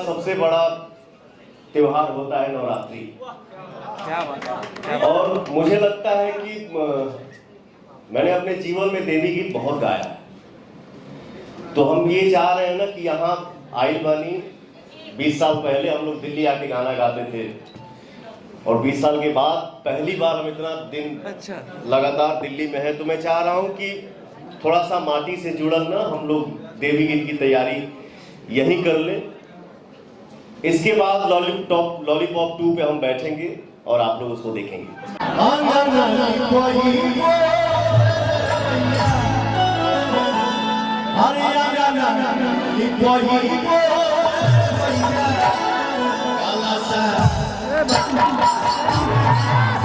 सबसे बड़ा त्योहार होता है नवरात्रि। क्या बात है। और मुझे लगता है कि मैंने अपने जीवन में देवी गीत बहुत गाया है, तो हम ये चाह रहे हैं ना कि यहाँ आइल बानी 20 साल पहले हम लोग दिल्ली आके गाना गाते थे, और 20 साल के बाद पहली बार हम इतना दिन लगातार दिल्ली में है, तो मैं चाह रहा हूँ कि थोड़ा सा माटी से जुड़ल ना हम लोग देवी गीत की तैयारी यहीं कर लें। इसके बाद लॉलीपॉप 2 पे हम बैठेंगे और आप लोग उसको देखेंगे। Hallelujah.